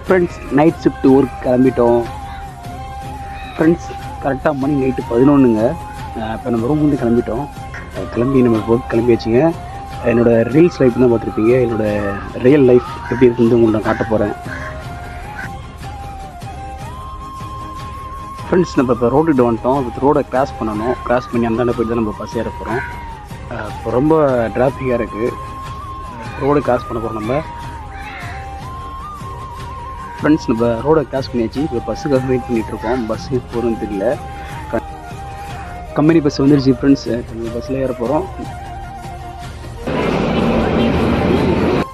Friends night shift ஊருக்கு கிளம்பிட்டோம். Friends கரெக்டாக மணி நைட்டு 11ங்க. இப்போ நம்ம ரூம் வந்து கிளம்பிட்டோம். கிளம்பி நம்ம ஒர்க் கிளம்பியாச்சுங்க. என்னோடய ரீல்ஸ் லைஃப் தான் பார்த்துருப்பீங்க. என்னோடய ரியல் லைஃப் எப்படி இருக்குன்னு உங்களுக்கு நான் காட்ட போகிறேன். ஃப்ரெண்ட்ஸ் நம்ம இப்போ ரோட்டுக்கிட்ட வந்துட்டோம். இப்போ ரோடை கிராஸ் பண்ணணும். கிராஸ் பண்ணி அந்தாண்ட போய்ட்டு தான் நம்ம பஸ் ஏற போகிறோம். இப்போ ரொம்ப டிராஃபிக்காக இருக்குது. ரோடு கிராஸ் பண்ண போகிறோம் நம்ம. ஃப்ரெண்ட்ஸ் நம்ம ரோடை கிராஸ் பண்ணியாச்சு. இப்போ பஸ்ஸுக்காக வெயிட் பண்ணிகிட்ருக்கோம். பஸ்ஸு போகிறோன்னு தெரியல. கம்பெனி பஸ் வந்துருச்சு ஃப்ரெண்ட்ஸ். நம்ம பஸ்ஸில் ஏற போகிறோம்.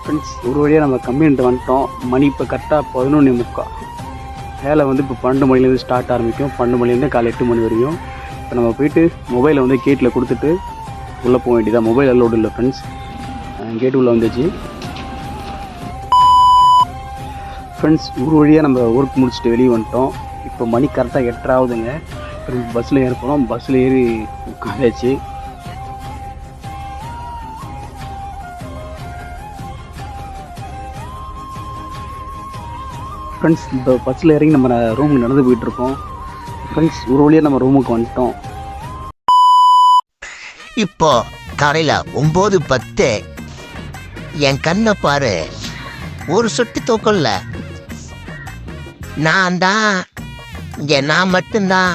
ஃப்ரெண்ட்ஸ் ஒரு வழியாக நம்ம கம்பெனிகிட்ட வந்துட்டோம். மணி இப்போ கரெக்டாக 11:45. வேலை வந்து இப்போ 12 மணிலேருந்து ஸ்டார்ட் ஆரம்பிக்கும். 12 மணிலேருந்து காலை 8 மணி வரையும். இப்போ நம்ம போய்ட்டு மொபைலை வந்து கேட்டில் கொடுத்துட்டு உள்ளே போக வேண்டியதான். மொபைல் அலோடு இல்லை ஃப்ரெண்ட்ஸ். கேட்டு உள்ளே வந்துச்சு. ஃப்ரெண்ட்ஸ் ஒரு வழியாக நம்ம ஒர்க் முடிச்சுட்டு வெளியே வந்துட்டோம். இப்போ மணி கரெக்டாக 8:30 ஆகுதுங்க. பஸ்ஸில் ஏற போகிறோம். பஸ்ஸில் ஏறி உட்காந்தாச்சு. ஃப்ரெண்ட்ஸ் இப்போ பஸ்ஸில் இறங்கி நம்ம ரூமுக்கு நடந்து போயிட்டுருக்கோம். ஃப்ரெண்ட்ஸ் ஒரு வழியாக நம்ம ரூமுக்கு வந்துட்டோம். இப்போ காலையில் 9:10. என் கண்ணை பாரு, ஒரு சொட்டு தூக்கம்ல. நான் மட்டும்தான்